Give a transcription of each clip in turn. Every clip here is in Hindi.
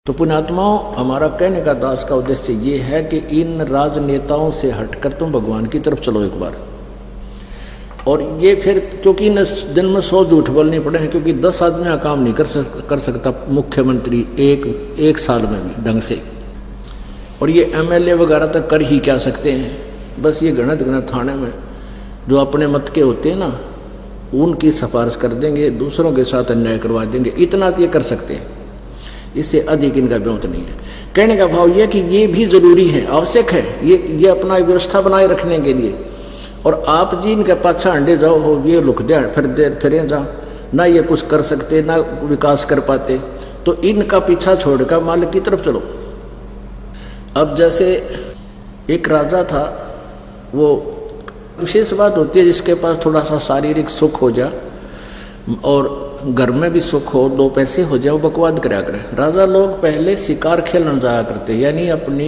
तो पुण्यात्माओं, हमारा कहने का दास का उद्देश्य ये है कि इन राजनेताओं से हटकर तुम भगवान की तरफ चलो एक बार। और ये फिर क्योंकि इन दिन में 100 झूठ बोलने पड़े हैं, क्योंकि 10 आदमी का काम नहीं कर सकता मुख्यमंत्री एक साल में भी ढंग से। और ये MLA वगैरह तक कर ही क्या सकते हैं। बस ये गणत थाने में जो अपने मत के होते हैं ना, उनकी सिफारिश कर देंगे, दूसरों के साथ अन्याय करवा देंगे, इतना तो ये कर सकते हैं। इससे अधिक इनका व्योत नहीं है। कहने का भाव यह कि ये भी जरूरी है, आवश्यक है, ये अपना व्यवस्था बनाए रखने के लिए। और आप जी इनके पाछा अंडे जाओ हो, ये लुक दे फिर जाओ ना, ये कुछ कर सकते ना विकास कर पाते, तो इनका पीछा छोड़कर मालिक की तरफ चलो। अब जैसे एक राजा था, वो विशेष बात होती है जिसके पास थोड़ा सा शारीरिक सुख हो जाए और घर में भी सुख हो, 2 पैसे हो जाए, वो बकवाद कराया करे। राजा लोग पहले शिकार खेलने जाया करते, यानी अपनी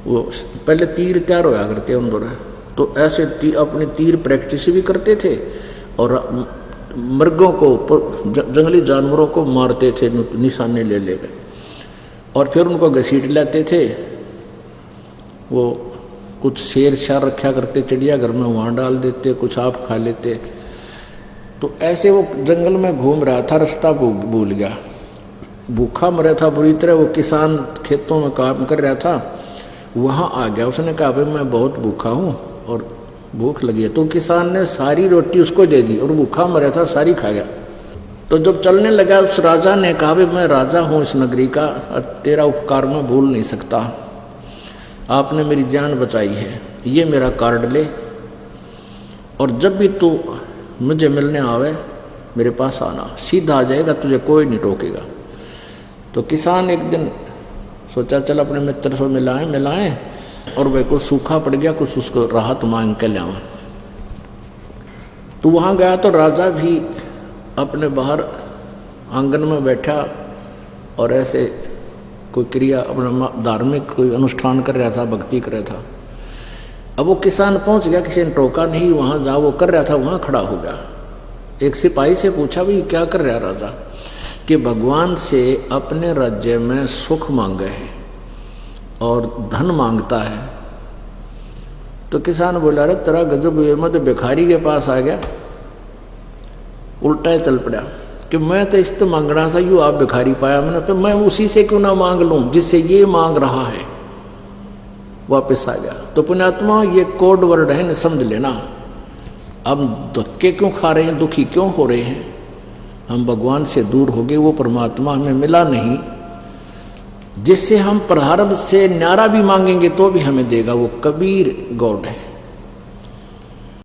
वो पहले तीर तैयार होया करते उन दोनों, तो ऐसे अपनी तीर प्रैक्टिस भी करते थे और मृगों को, जंगली जानवरों को मारते थे निशाने ले लेकर, और फिर उनको घसीट लेते थे। वो कुछ शेर शार रखा करते चिड़िया घर में, वहाँ डाल देते, कुछ आप खा लेते। तो ऐसे वो जंगल में घूम रहा था, रास्ता भूल गया, भूखा मरा था बुरी तरह। वो किसान खेतों में काम कर रहा था, वहाँ आ गया। उसने कहा भाई मैं बहुत भूखा हूँ और भूख लगी है। तो किसान ने सारी रोटी उसको दे दी और भूखा मरा था, सारी खा गया। तो जब चलने लगा, उस राजा ने कहा भाई मैं राजा हूँ इस नगरी का, तेरा उपकार मैं भूल नहीं सकता, आपने मेरी जान बचाई है, ये मेरा कार्ड ले, और जब भी तू मुझे मिलने आवे मेरे पास आना, सीधा आ जाएगा, तुझे कोई नहीं टोकेगा। तो किसान एक दिन सोचा चल अपने मित्र से मिलाएं, और वह को सूखा पड़ गया, कुछ उसको राहत मांग के लावा। तो वहाँ गया तो राजा भी अपने बाहर आंगन में बैठा और ऐसे कोई क्रिया, अपना धार्मिक कोई अनुष्ठान कर रहा था, भक्ति कर रहा था। अब वो किसान पहुंच गया, किसी ने टोका नहीं, वहां जहाँ वो कर रहा था वहां खड़ा हो गया। एक सिपाही से पूछा भाई क्या कर रहा राजा, कि भगवान से अपने राज्य में सुख मांगे है और धन मांगता है। तो किसान बोला अरे तेरा गजब हुए, मैं तो भिखारी के पास आ गया, उल्टा चल पड़ा कि मैं तो इस तो मांग रहा था, यूँ आप भिखारी पाया मैंने, तो मैं उसी से क्यों ना मांग लूँ जिससे ये मांग रहा है। वापस आ गया। तो पुण्यात्मा, ये कोड वर्ड है, न समझ लेना। अब धक्के क्यों खा रहे हैं, दुखी क्यों हो रहे हैं, हम भगवान से दूर हो गए, वो परमात्मा हमें मिला नहीं जिससे हम प्रारब्ध से न्यारा भी मांगेंगे तो भी हमें देगा। वो कबीर गॉड है।